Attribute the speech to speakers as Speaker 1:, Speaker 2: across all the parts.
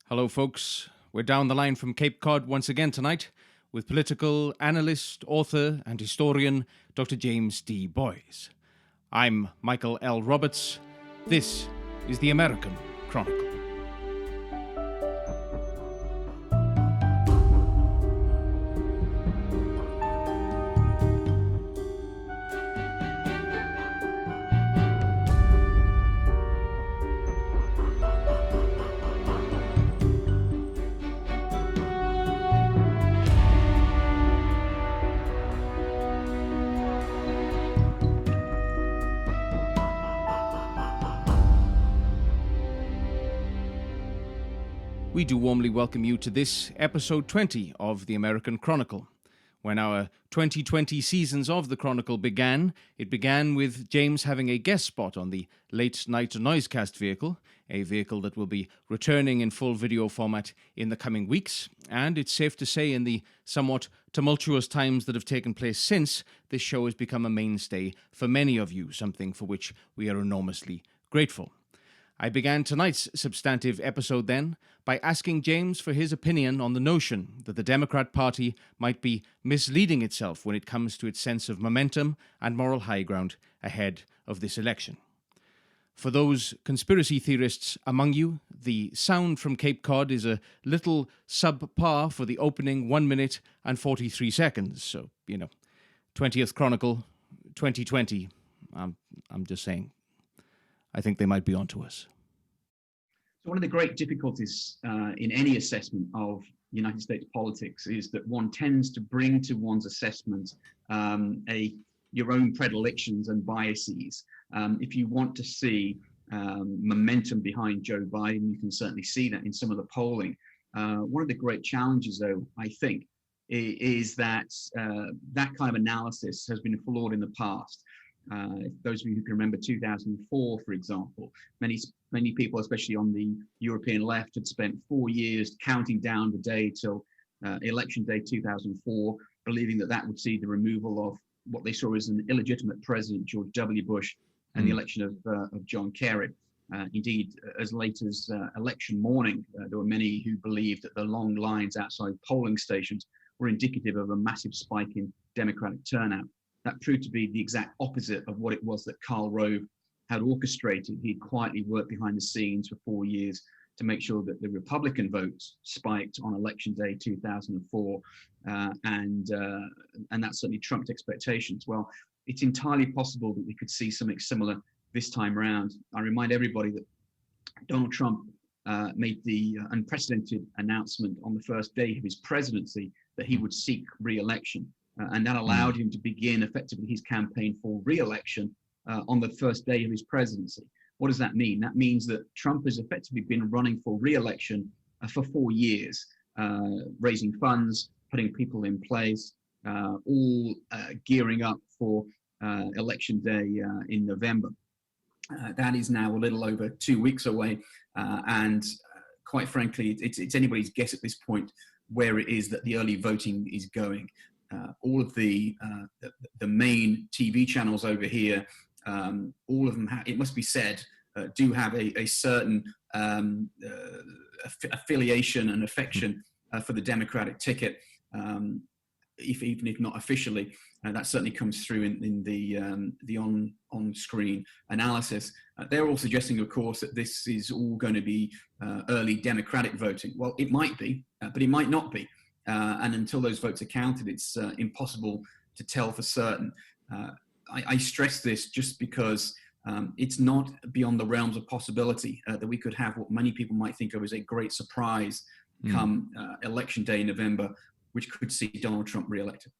Speaker 1: Hello, folks. We're down the line from Cape Cod once again tonight with political analyst, author, and historian Dr. James D. Boyes. I'm Michael L. Roberts. This is the American Chronicle. We do warmly welcome you to this episode 20 of the American Chronicle. When our 2020 seasons of the Chronicle began, it began with James having a guest spot on the late night noisecast vehicle, a vehicle that will be returning in full video format in the coming weeks, and it's safe to say in the somewhat tumultuous times that have taken place since, this show has become a mainstay for many of you, something for which we are enormously grateful. I began tonight's substantive episode then by asking James for his opinion on the notion that the Democrat Party might be misleading itself when it comes to its sense of momentum and moral high ground ahead of this election. For those conspiracy theorists among you, the sound from Cape Cod is a little subpar for the opening 1 minute and 43 seconds. So, 20th Chronicle, 2020. I'm just saying. I think they might be onto us.
Speaker 2: So one of the great difficulties in any assessment of United States politics is that one tends to bring to one's assessment your own predilections and biases. If you want to see momentum behind Joe Biden, you can certainly see that in some of the polling. One of the great challenges, though, I think, is that that kind of analysis has been flawed in the past. Those of you who can remember 2004, for example, many people, especially on the European left, had spent 4 years counting down the day till election day 2004, believing that would see the removal of what they saw as an illegitimate president, George W. Bush, and the election of John Kerry. Indeed, as late as election morning, there were many who believed that the long lines outside polling stations were indicative of a massive spike in Democratic turnout. That proved to be the exact opposite of what it was that Karl Rove had orchestrated. He'd quietly worked behind the scenes for 4 years to make sure that the Republican votes spiked on election day 2004, and that certainly trumped expectations. Well, it's entirely possible that we could see something similar this time around. I remind everybody that Donald Trump made the unprecedented announcement on the first day of his presidency that he would seek re-election. And that allowed him to begin effectively his campaign for re-election on the first day of his presidency. What does that mean? That means that Trump has effectively been running for re-election for 4 years, raising funds, putting people in place, all gearing up for election day in November. That is now a little over 2 weeks away, and quite frankly, it's anybody's guess at this point where it is that the early voting is going. All of the main TV channels over here, all of them, it must be said, do have a certain affiliation and affection for the Democratic ticket, even if not officially. That certainly comes through in the on-screen analysis. They're all suggesting, of course, that this is all going to be early Democratic voting. Well, it might be, but it might not be. And until those votes are counted, it's impossible to tell for certain. I stress this just because it's not beyond the realms of possibility that we could have what many people might think of as a great surprise come election day in November, which could see Donald Trump re-elected.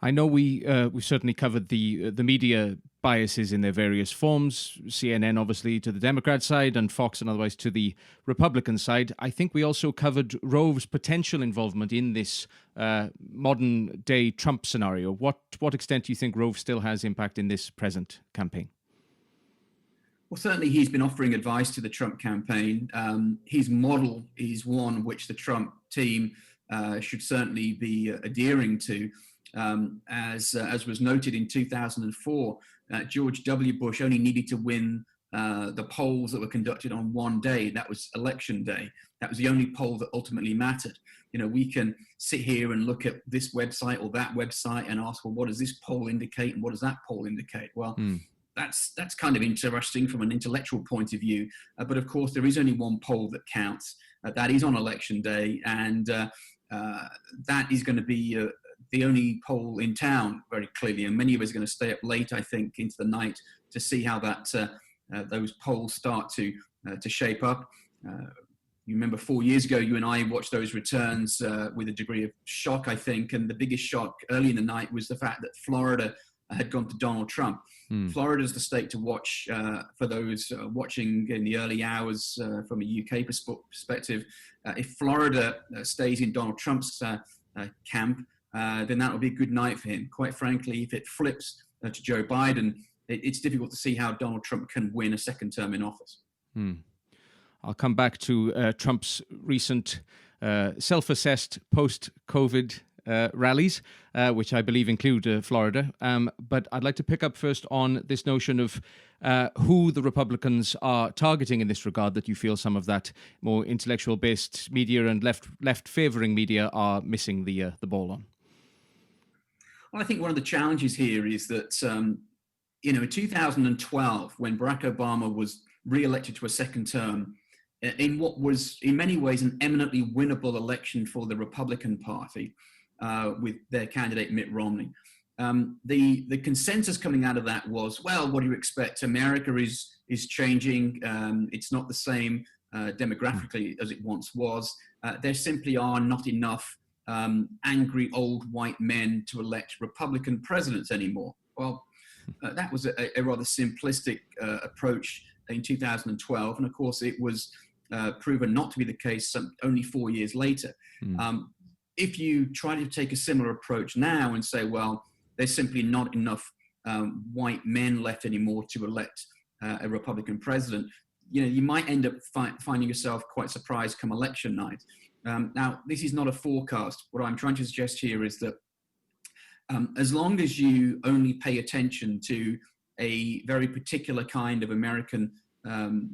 Speaker 1: I know we certainly covered the media biases in their various forms, CNN obviously to the Democrat side and Fox and otherwise to the Republican side. I think we also covered Rove's potential involvement in this modern day Trump scenario. What extent do you think Rove still has impact in this present campaign?
Speaker 2: Well, certainly he's been offering advice to the Trump campaign. His model is one which the Trump team should certainly be adhering to. As was noted in 2004, George W. Bush only needed to win the polls that were conducted on one day. That was election day. That was the only poll that ultimately mattered. We can sit here and look at this website or that website and ask, well, what does this poll indicate and what does that poll indicate? Well, that's kind of interesting from an intellectual point of view. But of course, there is only one poll that counts. That is on election day, and that is going to be the only poll in town, very clearly. And many of us are going to stay up late, I think, into the night to see how that those polls start to shape up. You remember 4 years ago, you and I watched those returns with a degree of shock, I think. And the biggest shock early in the night was the fact that Florida had gone to Donald Trump. Florida is the state to watch for those watching in the early hours from a UK perspective. If Florida stays in Donald Trump's camp, then that will be a good night for him. Quite frankly, if it flips to Joe Biden, it's difficult to see how Donald Trump can win a second term in office.
Speaker 1: I'll come back to Trump's recent self-assessed post-COVID rallies, which I believe include Florida. But I'd like to pick up first on this notion of who the Republicans are targeting in this regard, that you feel some of that more intellectual-based media and left-favouring media are missing the ball on.
Speaker 2: Well, I think one of the challenges here is that, in 2012, when Barack Obama was re-elected to a second term, in what was in many ways an eminently winnable election for the Republican Party with their candidate Mitt Romney, the consensus coming out of that was, well, what do you expect? America is changing. It's not the same demographically as it once was. There simply are not enough angry old white men to elect Republican presidents anymore. Well, that was a rather simplistic approach in 2012. And of course, it was proven not to be the case only 4 years later. If you try to take a similar approach now and say, well, there's simply not enough white men left anymore to elect a Republican president, you might end up finding yourself quite surprised come election night. Now, this is not a forecast. What I'm trying to suggest here is that as long as you only pay attention to a very particular kind of American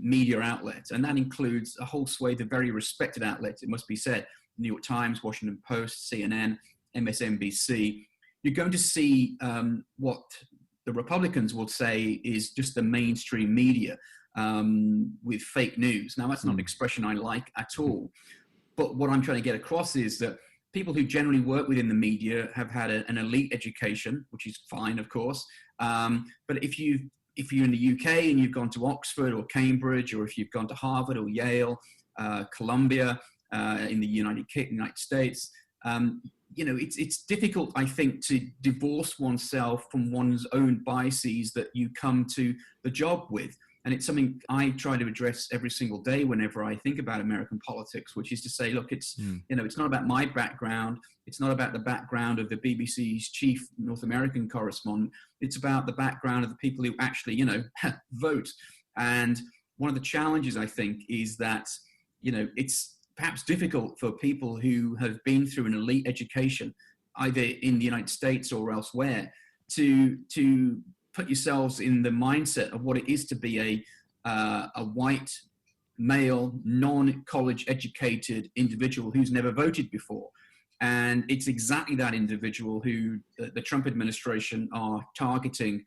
Speaker 2: media outlet, and that includes a whole swathe of very respected outlets, it must be said, New York Times, Washington Post, CNN, MSNBC, you're going to see what the Republicans will say is just the mainstream media with fake news. Now, that's not an expression I like at all. But what I'm trying to get across is that people who generally work within the media have had an elite education, which is fine, of course. But if you're in the UK and you've gone to Oxford or Cambridge, or if you've gone to Harvard or Yale, Columbia in the United States, it's difficult, I think, to divorce oneself from one's own biases that you come to the job with. And it's something I try to address every single day whenever I think about American politics, which is to say, look, it's not about my background. It's not about the background of the BBC's chief North American correspondent. It's about the background of the people who actually, vote. And one of the challenges, I think, is that, it's perhaps difficult for people who have been through an elite education, either in the United States or elsewhere, to put yourselves in the mindset of what it is to be a white, male, non-college educated individual who's never voted before. And it's exactly that individual who the Trump administration are targeting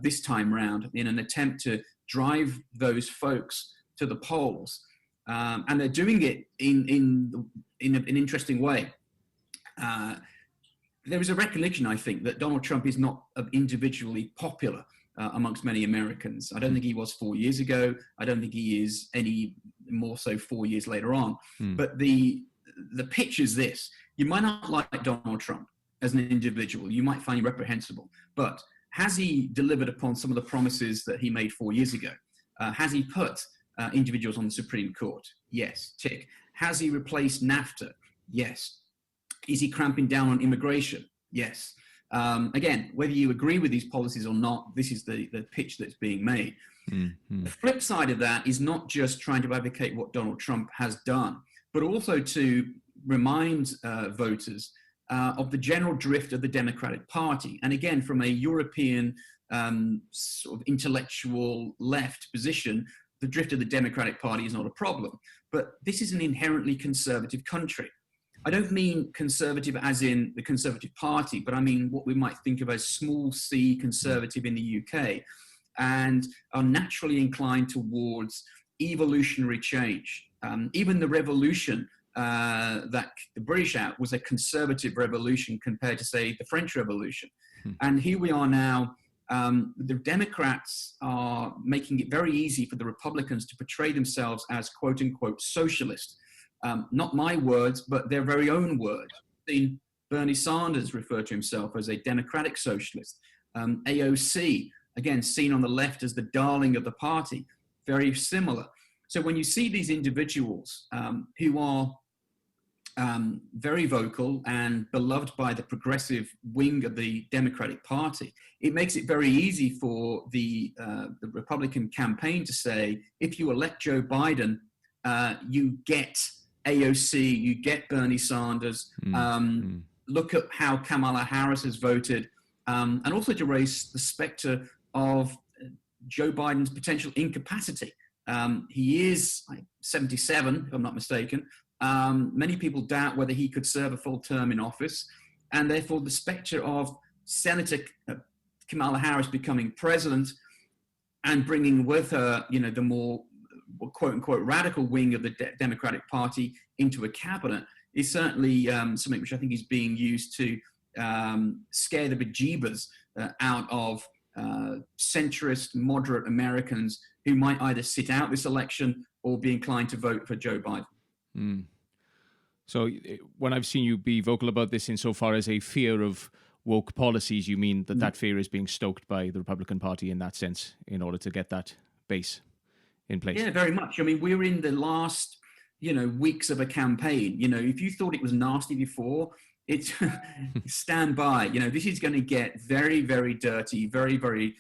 Speaker 2: this time round in an attempt to drive those folks to the polls. And they're doing it in an interesting way. There is a recognition, I think, that Donald Trump is not individually popular amongst many Americans. I don't think he was 4 years ago. I don't think he is any more so 4 years later on. But the pitch is this. You might not like Donald Trump as an individual. You might find him reprehensible. But has he delivered upon some of the promises that he made 4 years ago? Has he put individuals on the Supreme Court? Yes, tick. Has he replaced NAFTA? Yes. Is he cramping down on immigration? Yes. Again, whether you agree with these policies or not, this is the pitch that's being made. The flip side of that is not just trying to advocate what Donald Trump has done, but also to remind voters of the general drift of the Democratic Party. And again, from a European sort of intellectual left position, the drift of the Democratic Party is not a problem. But this is an inherently conservative country. I don't mean conservative as in the Conservative Party, but I mean what we might think of as small c conservative in the UK, and are naturally inclined towards evolutionary change. Even the revolution that the British had was a conservative revolution compared to, say, the French Revolution. And here we are now. The Democrats are making it very easy for the Republicans to portray themselves as quote unquote socialist. Not my words, but their very own words. Bernie Sanders referred to himself as a democratic socialist. AOC, again, seen on the left as the darling of the party, very similar. So when you see these individuals who are very vocal and beloved by the progressive wing of the Democratic Party, it makes it very easy for the Republican campaign to say, if you elect Joe Biden, you get AOC, you get Bernie Sanders. Look at how Kamala Harris has voted, and also to raise the specter of Joe Biden's potential incapacity. He is 77, if I'm not mistaken. Many people doubt whether he could serve a full term in office, and therefore the specter of Senator Kamala Harris becoming president and bringing with her, the more quote unquote radical wing of the Democratic Party into a cabinet is certainly something which I think is being used to scare the bejeebers out of centrist, moderate Americans who might either sit out this election or be inclined to vote for Joe Biden.
Speaker 1: So when I've seen you be vocal about this insofar as a fear of woke policies, you mean that that fear is being stoked by the Republican Party in that sense in order to get that base in place?
Speaker 2: Yeah, very much. I mean, we're in the last, weeks of a campaign. If you thought it was nasty before, it's stand by. This is going to get very, very dirty, very, very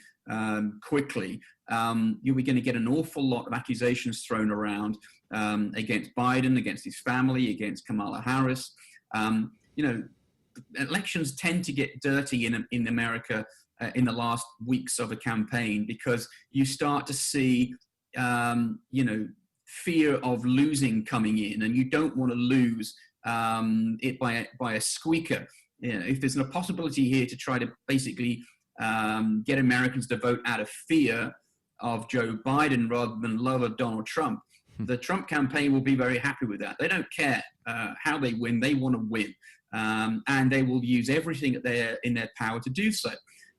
Speaker 2: quickly. You're going to get an awful lot of accusations thrown around against Biden, against his family, against Kamala Harris. Elections tend to get dirty in America in the last weeks of a campaign because you start to see, fear of losing coming in, and you don't want to lose it by a squeaker. If there's a possibility here to try to basically get Americans to vote out of fear of Joe Biden rather than love of Donald Trump, the Trump campaign will be very happy with that. They don't care how they win. They want to win. And they will use everything in their power to do so.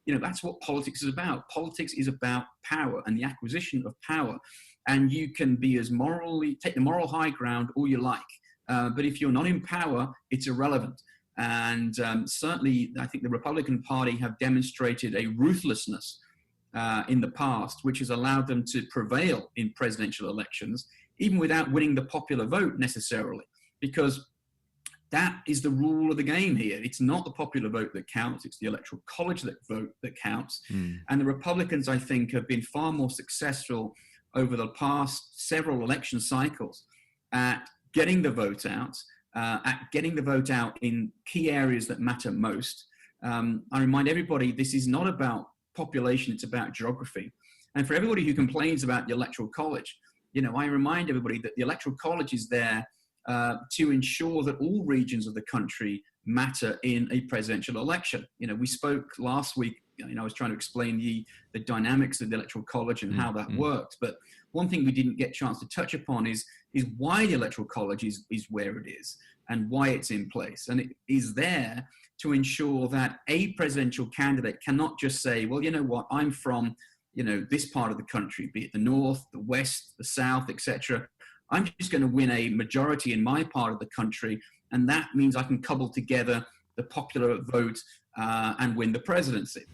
Speaker 2: That's what politics is about. Politics is about power and the acquisition of power. And you can be take the moral high ground all you like. But if you're not in power, it's irrelevant. And certainly, I think the Republican Party have demonstrated a ruthlessness in the past, which has allowed them to prevail in presidential elections, even without winning the popular vote necessarily, because that is the rule of the game here. It's not the popular vote that counts. It's the electoral college vote that counts. And the Republicans, I think, have been far more successful over the past several election cycles at getting the vote out, in key areas that matter most. I remind everybody, this is not about population, it's about geography. And for everybody who complains about the electoral college, I remind everybody that the electoral college is there to ensure that all regions of the country matter in a presidential election. We spoke last week, I was trying to explain the dynamics of the electoral college and how that works. But one thing we didn't get a chance to touch upon is why the electoral college is where it is and why it's in place. And it is there to ensure that a presidential candidate cannot just say, well, you know what, I'm from, this part of the country, be it the North, the West, the South, etc. I'm just going to win a majority in my part of the country, and that means I can cobble together the popular vote and win the presidency.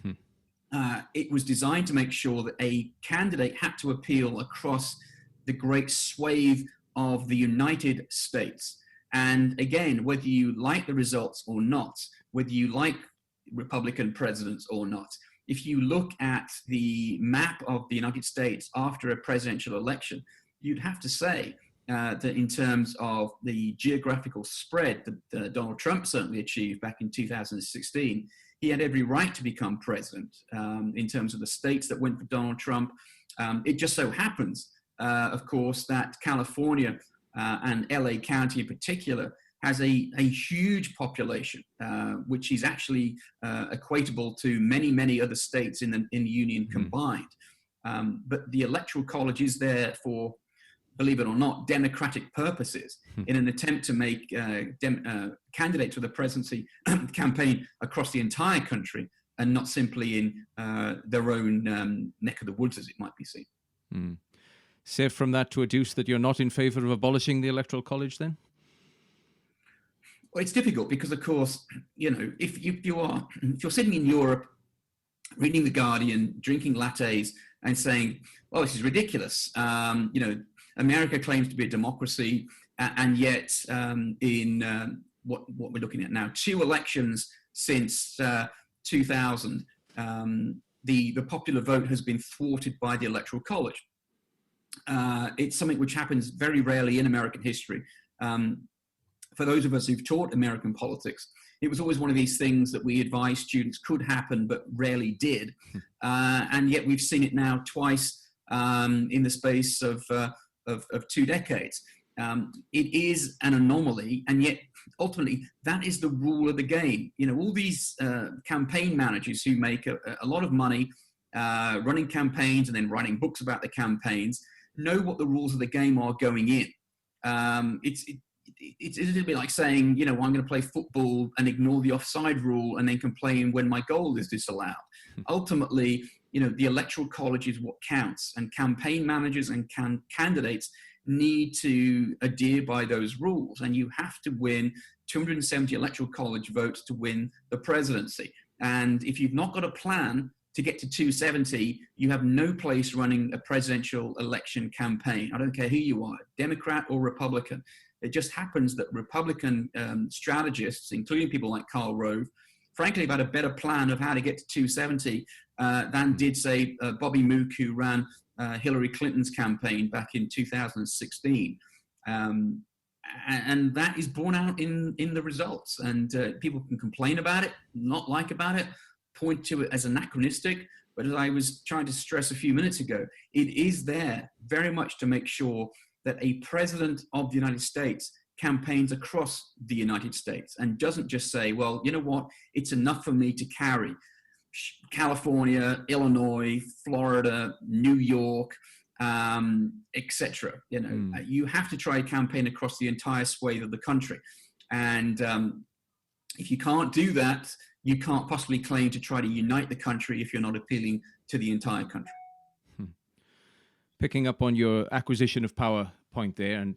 Speaker 2: It was designed to make sure that a candidate had to appeal across the great swathe of the United States. And again, whether you like the results or not, whether you like Republican presidents or not, if you look at the map of the United States after a presidential election, you'd have to say that in terms of the geographical spread that Donald Trump certainly achieved back in 2016, he had every right to become president in terms of the states that went for Donald Trump. It just so happens, of course, that California and LA County in particular has a huge population, which is actually equatable to many, many other states in the union combined. But the Electoral College is there for, believe it or not, democratic purposes in an attempt to make candidates for the presidency campaign across the entire country and not simply in their own neck of the woods, as it might be seen.
Speaker 1: Safe from that to adduce that you're not in favor of abolishing the Electoral College then?
Speaker 2: Well, it's difficult because, of course, if you're sitting in Europe, reading The Guardian, drinking lattes and saying, well, this is ridiculous. America claims to be a democracy, and yet in what we're looking at now, 2 elections since 2000, the popular vote has been thwarted by the Electoral College. It's something which happens very rarely in American history. For those of us who've taught American politics, it was always one of these things that we advised students could happen, but rarely did. And yet we've seen it now twice in the space of 2 decades. It is an anomaly, and yet ultimately that is the rule of the game. All these campaign managers who make a lot of money running campaigns and then writing books about the campaigns know what the rules of the game are going in. It's a little bit like saying, I'm going to play football and ignore the offside rule and then complain when my goal is disallowed. Ultimately, the Electoral College is what counts, and campaign managers and candidates need to adhere by those rules. And you have to win 270 Electoral College votes to win the presidency. And if you've not got a plan to get to 270, you have no place running a presidential election campaign. I don't care who you are, Democrat or Republican. It just happens that Republican strategists, including people like Karl Rove, frankly, have had a better plan of how to get to 270 than did, say, Bobby Mook, who ran Hillary Clinton's campaign back in 2016. And that is borne out in the results. And people can complain about it, not like about it, point to it as anachronistic. But as I was trying to stress a few minutes ago, it is there very much to make sure that a president of the United States campaigns across the United States and doesn't just say, well, you know what, it's enough for me to carry California, Illinois, Florida, New York, etc. You have to try a campaign across the entire swathe of the country. And if you can't do that, you can't possibly claim to try to unite the country if you're not appealing to the entire country.
Speaker 1: Picking up on your acquisition of power point there and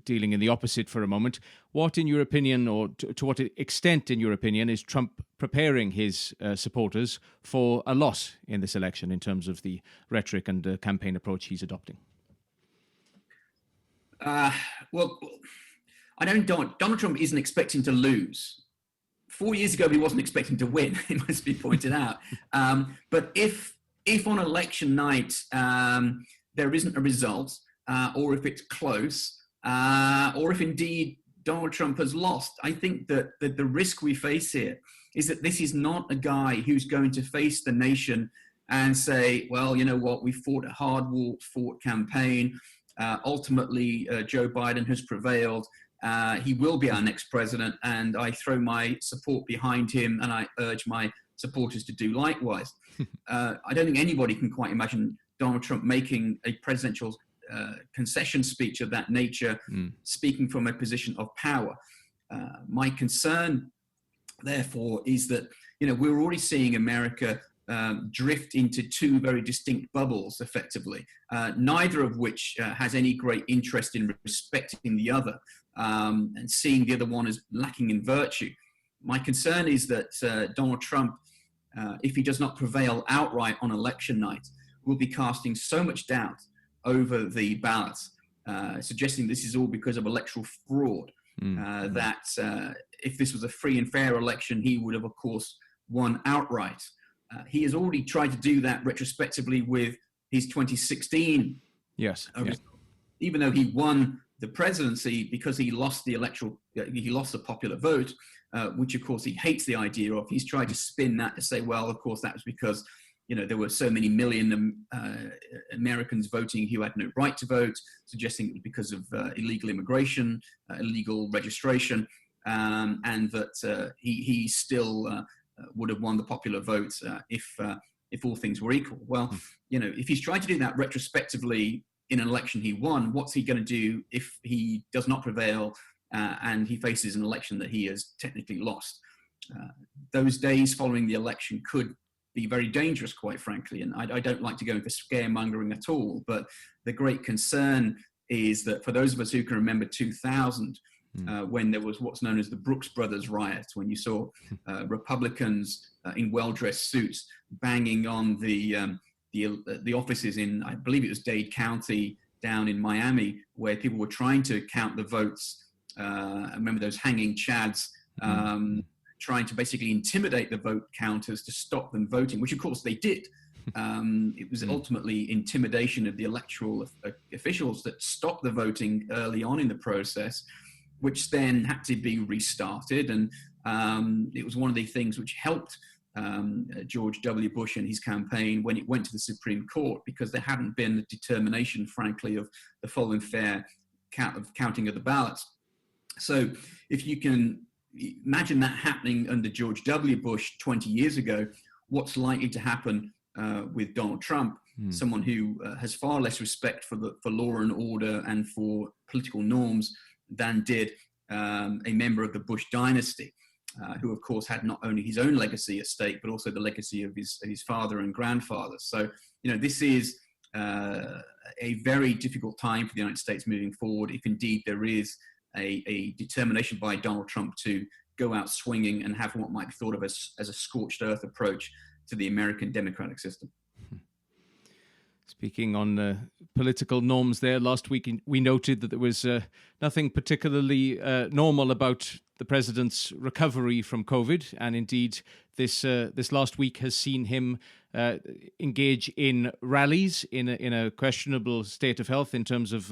Speaker 1: dealing in the opposite for a moment, what, in your opinion, or to what extent, in your opinion, is Trump preparing his supporters for a loss in this election in terms of the rhetoric and campaign approach he's adopting?
Speaker 2: Well, I don't. Donald Trump isn't expecting to lose. 4 years ago, he wasn't expecting to win, it must be pointed out. But if on election night there isn't a result, or if it's close, or if indeed Donald Trump has lost, I think that the risk we face here is that this is not a guy who's going to face the nation and say, well, you know what, we fought a hard-fought campaign. Ultimately, Joe Biden has prevailed. He will be our next president, and I throw my support behind him, and I urge my supporters to do likewise. I don't think anybody can quite imagine Donald Trump making a presidential concession speech of that nature, speaking from a position of power. My concern, therefore, is that we're already seeing America drift into 2 very distinct bubbles, effectively, neither of which has any great interest in respecting the other and seeing the other one as lacking in virtue. My concern is that Donald Trump, if he does not prevail outright on election night, will be casting so much doubt over the ballots, suggesting this is all because of electoral fraud, that if this was a free and fair election, he would have, of course, won outright. He has already tried to do that retrospectively with his 2016.
Speaker 1: Yes.
Speaker 2: Even though he won the presidency because he lost the popular vote, which of course he hates the idea of. He's tried to spin that to say, well, of course that was because there were so many million Americans voting who had no right to vote, suggesting it was because of illegal immigration, illegal registration, and that he still would have won the popular vote if all things were equal. Well, if he's trying to do that retrospectively in an election he won, what's he going to do if he does not prevail and he faces an election that he has technically lost? Those days following the election could be very dangerous, quite frankly. And I don't like to go into scaremongering at all, but the great concern is that for those of us who can remember 2000, when there was what's known as the Brooks Brothers riot, when you saw Republicans in well-dressed suits banging on the offices in, I believe it was Dade County down in Miami, where people were trying to count the votes. I remember those hanging chads trying to basically intimidate the vote counters to stop them voting, which of course they did. It was ultimately intimidation of the electoral officials that stopped the voting early on in the process, which then had to be restarted. And it was one of the things which helped George W. Bush and his campaign when it went to the Supreme Court, because there hadn't been the determination, frankly, of the full and fair counting of the ballots. So if you can imagine that happening under George W. Bush 20 years ago, what's likely to happen with Donald Trump, someone who has far less respect for law and order and for political norms than did a member of the Bush dynasty, who of course had not only his own legacy at stake, but also the legacy of his father and grandfather. So, this is a very difficult time for the United States moving forward, if indeed there is a determination by Donald Trump to go out swinging and have what might be thought of as a scorched earth approach to the American democratic system.
Speaker 1: Speaking on political norms there, last week we noted that there was nothing particularly normal about the president's recovery from COVID, and indeed this last week has seen him engage in rallies in a questionable state of health in terms of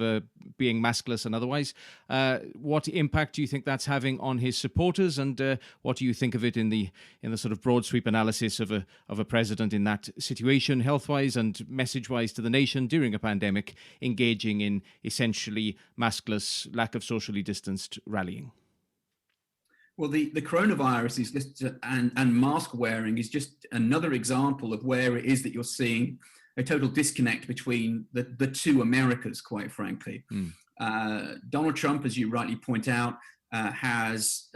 Speaker 1: being maskless and otherwise. What impact do you think that's having on his supporters, and what do you think of it in the sort of broad sweep analysis of a president in that situation, health-wise and message-wise to the nation during a pandemic, engaging in essentially maskless, lack of socially distanced rallying?
Speaker 2: Well, the coronavirus is just, and mask wearing is just another example of where it is that you're seeing a total disconnect between the two Americas, quite frankly. Donald Trump, as you rightly point out, has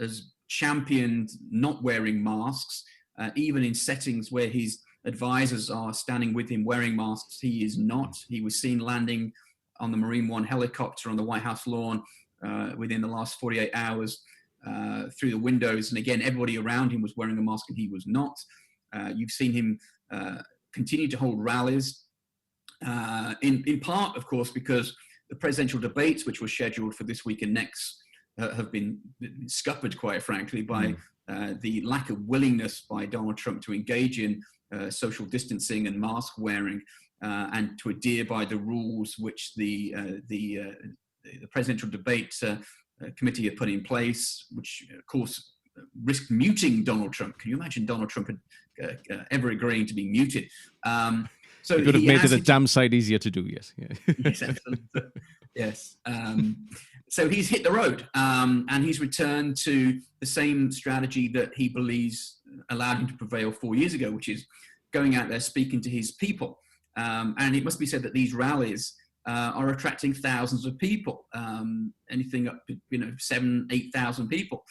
Speaker 2: championed not wearing masks, even in settings where his advisors are standing with him wearing masks. He is not. He was seen landing on the Marine One helicopter on the White House lawn within the last 48 hours. Through the windows, and again, everybody around him was wearing a mask and he was not. You've seen him continue to hold rallies, in part, of course, because the presidential debates, which were scheduled for this week and next, have been scuppered, quite frankly, by the lack of willingness by Donald Trump to engage in social distancing and mask wearing, and to adhere by the rules which the presidential debate committee had put in place, which of course risked muting Donald Trump. Can you imagine Donald Trump ever agreeing to be muted? So
Speaker 1: it would have made it a damn sight easier to do. Yes.
Speaker 2: Yes, absolutely. Yes. So he's hit the road, and he's returned to the same strategy that he believes allowed him to prevail 4 years ago, which is going out there speaking to his people. And it must be said that these rallies are attracting thousands of people, anything up to 7,000-8,000 people.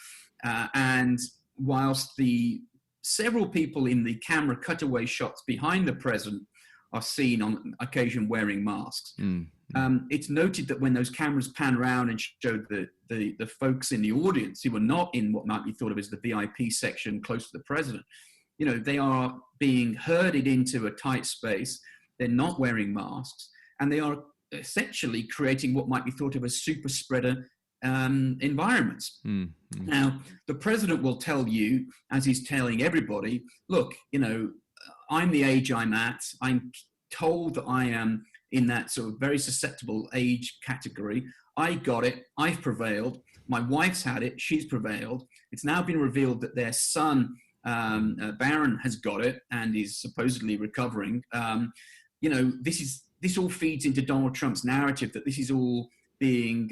Speaker 2: And whilst the several people in the camera cutaway shots behind the president are seen on occasion wearing masks, it's noted that when those cameras pan around and show the folks in the audience who were not in what might be thought of as the VIP section close to the president, they are being herded into a tight space. They're not wearing masks, and they are essentially creating what might be thought of as super spreader environments. Now, the president will tell you, as he's telling everybody, look, I'm the age I'm at. I'm told that I am in that sort of very susceptible age category. I got it. I've prevailed. My wife's had it. She's prevailed. It's now been revealed that their son, Barron, has got it and is supposedly recovering. This all feeds into Donald Trump's narrative that this is all being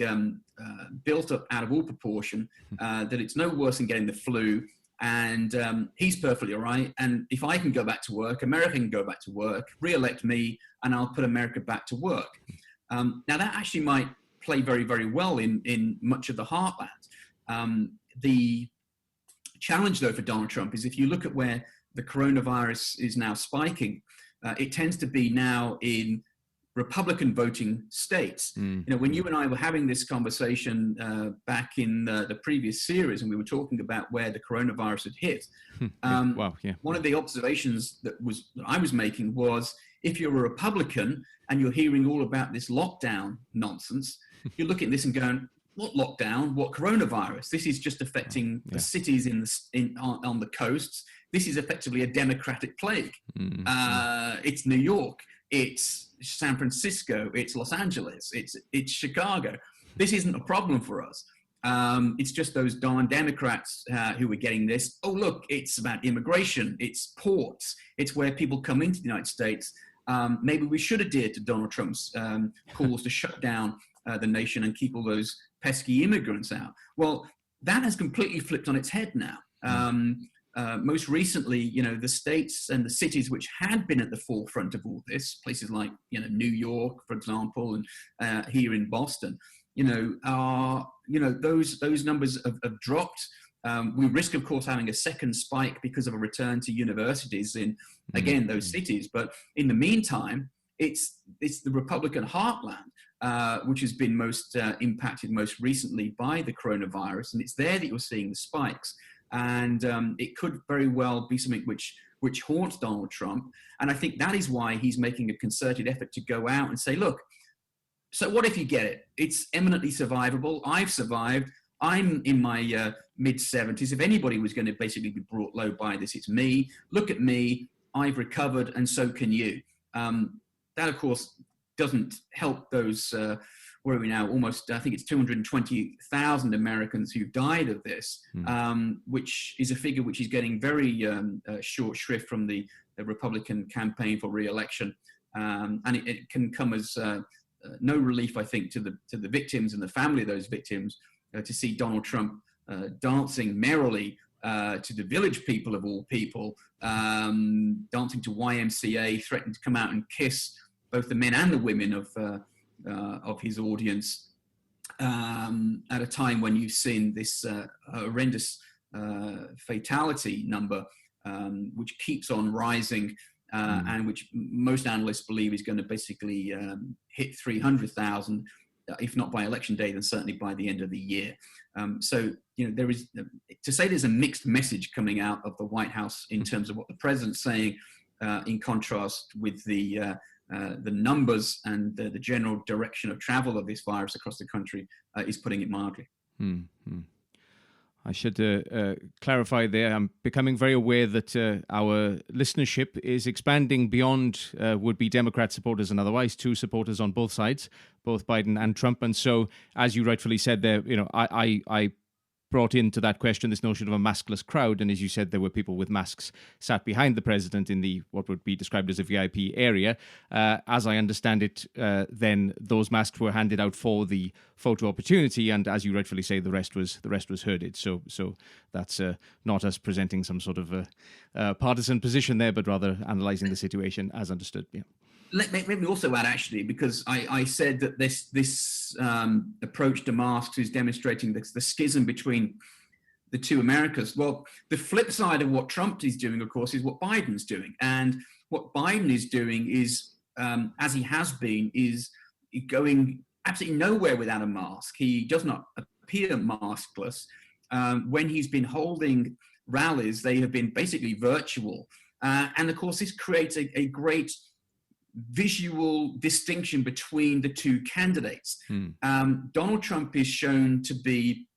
Speaker 2: built up out of all proportion, that it's no worse than getting the flu, and he's perfectly all right. And if I can go back to work, America can go back to work, re-elect me, and I'll put America back to work. Now, that actually might play very, very well in much of the heartland. The challenge, though, for Donald Trump is if you look at where the coronavirus is now spiking, it tends to be now in Republican voting states. When you and I were having this conversation back in the previous series, and we were talking about where the coronavirus had hit, one of the observations that I was making was, if you're a Republican and you're hearing all about this lockdown nonsense, you're looking at this and going, what lockdown? What coronavirus? This is just affecting the cities on the coasts. This is effectively a democratic plague. It's New York. It's San Francisco. It's Los Angeles. It's Chicago. This isn't a problem for us. It's just those darn Democrats who are getting this. Oh, look, it's about immigration. It's ports. It's where people come into the United States. Maybe we should adhere to Donald Trump's calls to shut down the nation and keep all those pesky immigrants out. Well, that has completely flipped on its head now. Most recently, the states and the cities which had been at the forefront of all this, places like New York, for example, and here in Boston, those numbers have dropped. We risk, of course, having a second spike because of a return to universities in, again, those cities. But in the meantime, it's the Republican heartland which has been most impacted most recently by the coronavirus, and it's there that you're seeing the spikes. And it could very well be something which haunts Donald Trump. And I think that is why he's making a concerted effort to go out and say, look, so what if you get it? It's eminently survivable. I've survived. I'm in my mid-70s. If anybody was going to basically be brought low by this, it's me. Look at me. I've recovered, and so can you. That, of course, doesn't help those, where are we now? Almost, I think it's 220,000 Americans who've died of this, which is a figure which is getting very short shrift from the Republican campaign for re-election. And it can come as no relief, I think, to the victims and the family of those victims to see Donald Trump dancing merrily to the Village People of all people, dancing to YMCA, threatening to come out and kiss both the men and the women of his audience at a time when you've seen this horrendous fatality number, which keeps on rising, and which most analysts believe is going to basically hit 300,000, if not by election day, then certainly by the end of the year. So, there is, to say there's a mixed message coming out of the White House in terms of what the president's saying, in contrast with the numbers and the general direction of travel of this virus across the country, is putting it mildly.
Speaker 1: I should clarify there. I'm becoming very aware that our listenership is expanding beyond would-be Democrat supporters and otherwise to supporters on both sides, both Biden and Trump. And so, as you rightfully said there, I brought into that question this notion of a maskless crowd. And as you said, there were people with masks sat behind the president in the what would be described as a VIP area. As I understand it, then those masks were handed out for the photo opportunity. And as you rightfully say, the rest was herded. So that's not us presenting some sort of partisan position there, but rather analysing the situation as understood. Yeah.
Speaker 2: Let me also add, actually, because I said that this approach to masks is demonstrating the schism between the two Americas. Well, the flip side of what Trump is doing, of course, is what Biden's doing. And what Biden is doing is, as he has been, is going absolutely nowhere without a mask. He does not appear maskless. When he's been holding rallies, they have been basically virtual. And, of course, this creates a great visual distinction between the two candidates. Donald Trump is shown to be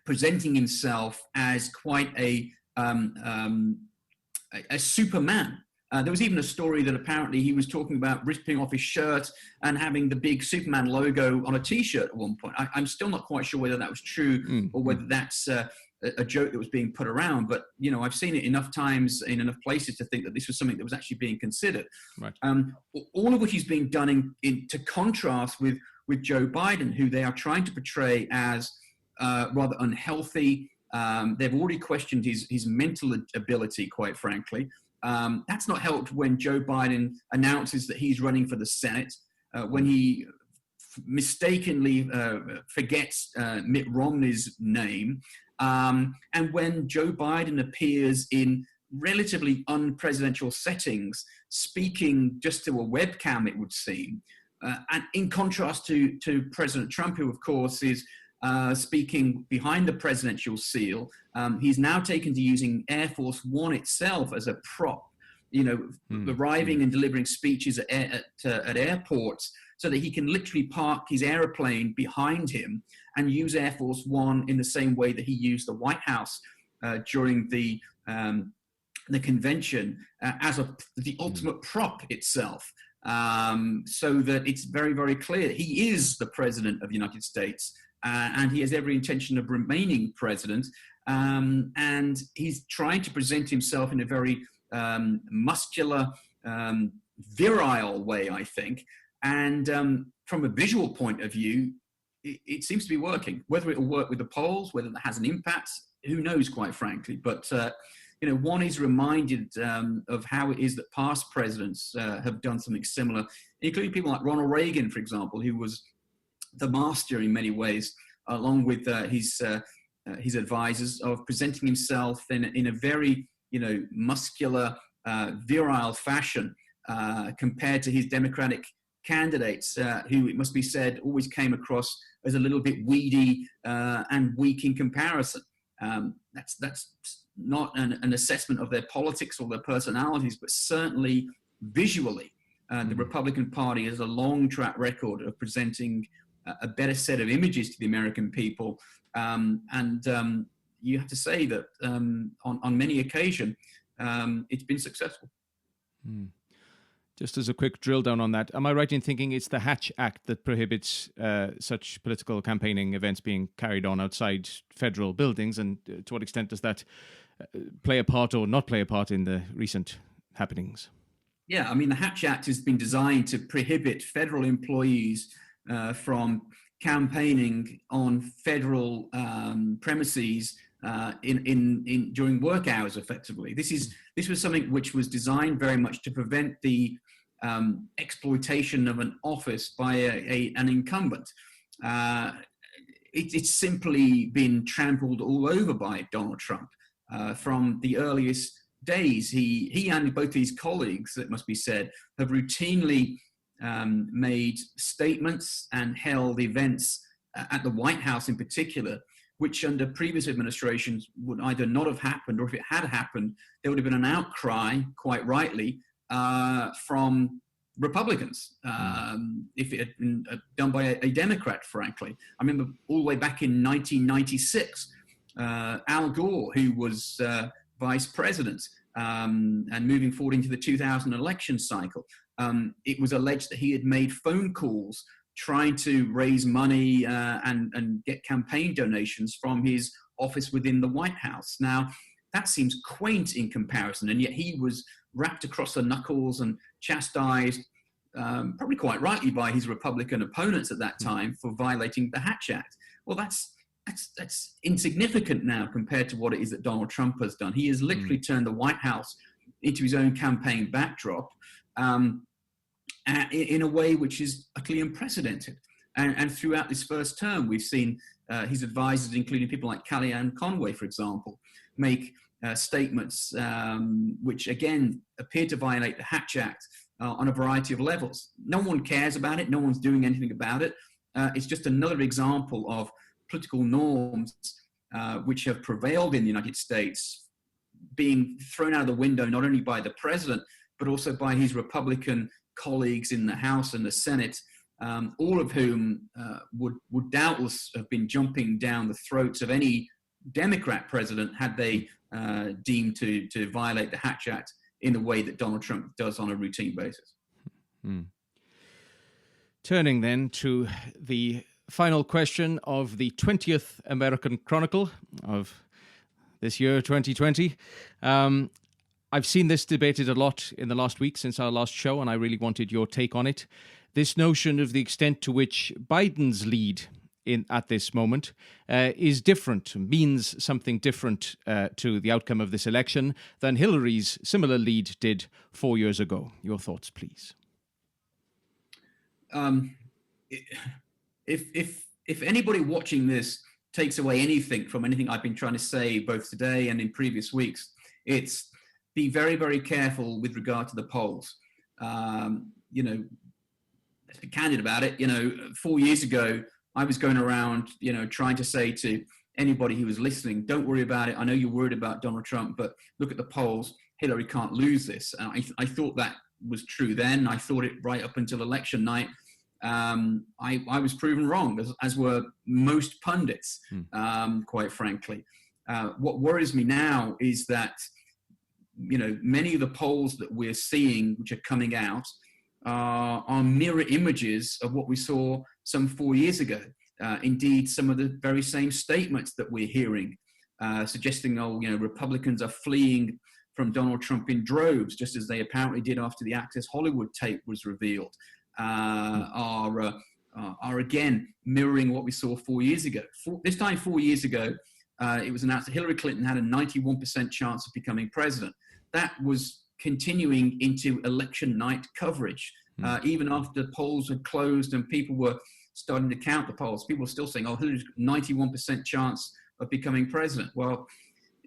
Speaker 2: presenting himself as quite a Superman, There was even a story that apparently he was talking about ripping off his shirt and having the big Superman logo on a T-shirt at one point. I'm still not quite sure whether that was true or whether that's a joke that was being put around. But, you know, I've seen it enough times in enough places to think that this was something that was actually being considered.
Speaker 1: Right.
Speaker 2: All of which is being done to contrast with Joe Biden, who they are trying to portray as rather unhealthy. They've already questioned his mental ability, quite frankly. That's not helped when Joe Biden announces that he's running for the Senate, when he mistakenly forgets Mitt Romney's name, and when Joe Biden appears in relatively unpresidential settings, speaking just to a webcam, it would seem, and in contrast to President Trump, who of course is speaking behind the presidential seal. He's now taken to using Air Force One itself as a prop, you know, arriving and delivering speeches at airports so that he can literally park his airplane behind him and use Air Force One in the same way that he used the White House during the convention as the ultimate prop itself. So that it's very, very clear he is the president of the United States. And he has every intention of remaining president. And he's trying to present himself in a very muscular, virile way, I think. And from a visual point of view, it seems to be working. Whether it will work with the polls, whether that has an impact, who knows, quite frankly. But, you know, one is reminded of how it is that past presidents have done something similar, including people like Ronald Reagan, for example, who was the master in many ways, along with his advisors, of presenting himself in a very, you know, muscular, virile fashion compared to his Democratic candidates, who, it must be said, always came across as a little bit weedy and weak in comparison. That's not an assessment of their politics or their personalities, but certainly visually, the Republican Party has a long track record of presenting a better set of images to the American people. And you have to say that on many occasions, it's been successful.
Speaker 1: Just as a quick drill down on that, am I right in thinking it's the Hatch Act that prohibits such political campaigning events being carried on outside federal buildings? And to what extent does that play a part or not play a part in the recent happenings?
Speaker 2: Yeah, I mean, the Hatch Act has been designed to prohibit federal employees from campaigning on federal premises during work hours, effectively. This was something which was designed very much to prevent the exploitation of an office by an incumbent. It's simply been trampled all over by Donald Trump from the earliest days. He and both his colleagues, it must be said, have routinely made statements and held events at the White House in particular, which under previous administrations would either not have happened, or if it had happened, there would have been an outcry, quite rightly, from Republicans, if it had been done by a Democrat, frankly. I remember all the way back in 1996, Al Gore, who was vice president and moving forward into the 2000 election cycle, it was alleged that he had made phone calls trying to raise money and get campaign donations from his office within the White House. Now, that seems quaint in comparison, and yet he was wrapped across the knuckles and chastised, probably quite rightly, by his Republican opponents at that time for violating the Hatch Act. Well, that's insignificant now compared to what it is that Donald Trump has done. He has literally turned the White House into his own campaign backdrop in a way which is utterly unprecedented. And throughout this first term, we've seen his advisors, including people like Kellyanne Conway, for example, make statements which, again, appear to violate the Hatch Act on a variety of levels. No one cares about it. No one's doing anything about it. It's just another example of political norms which have prevailed in the United States being thrown out of the window, not only by the president, but also by his Republican colleagues in the House and the Senate, all of whom would doubtless have been jumping down the throats of any Democrat president had they deemed to violate the Hatch Act in the way that Donald Trump does on a routine basis.
Speaker 1: Turning then to the final question of the 20th American Chronicle of this year, 2020. I've seen this debated a lot in the last week since our last show, and I really wanted your take on it. This notion of the extent to which Biden's lead at this moment is different, means something different to the outcome of this election than Hillary's similar lead did 4 years ago. Your thoughts, please.
Speaker 2: If anybody watching this takes away anything from anything I've been trying to say both today and in previous weeks, it's be very, very careful with regard to the polls. Let's be candid about it. 4 years ago, I was going around, trying to say to anybody who was listening, don't worry about it. I know you're worried about Donald Trump, but look at the polls. Hillary can't lose this. I thought that was true then. I thought it right up until election night. I was proven wrong, as were most pundits, quite frankly. What worries me now is that, many of the polls that we're seeing, which are coming out, are mirror images of what we saw some 4 years ago. Indeed, some of the very same statements that we're hearing, suggesting, Republicans are fleeing from Donald Trump in droves, just as they apparently did after the Access Hollywood tape was revealed, are again mirroring what we saw 4 years ago. This time 4 years ago, it was announced that Hillary Clinton had a 91% chance of becoming president. That was continuing into election night coverage. Even after polls had closed and people were starting to count the polls, people were still saying, Hillary's got 91% chance of becoming president. Well,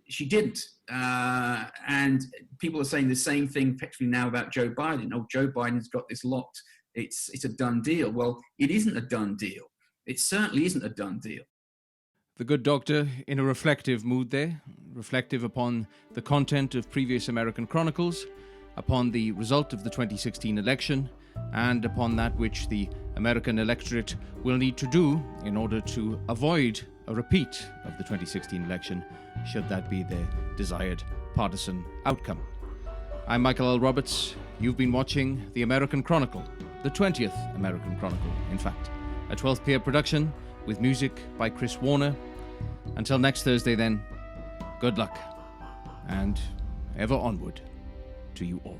Speaker 2: she didn't. And people are saying the same thing effectively now about Joe Biden. Joe Biden's got this locked. It's a done deal. Well, it isn't a done deal. It certainly isn't a done deal.
Speaker 1: The good doctor in a reflective mood there, reflective upon the content of previous American Chronicles, upon the result of the 2016 election, and upon that which the American electorate will need to do in order to avoid a repeat of the 2016 election, should that be their desired partisan outcome. I'm Michael L. Roberts. You've been watching the American Chronicle, the 20th American Chronicle, in fact, a 12th Peer production with music by Chris Warner. Until next Thursday then, good luck, and ever onward to you all.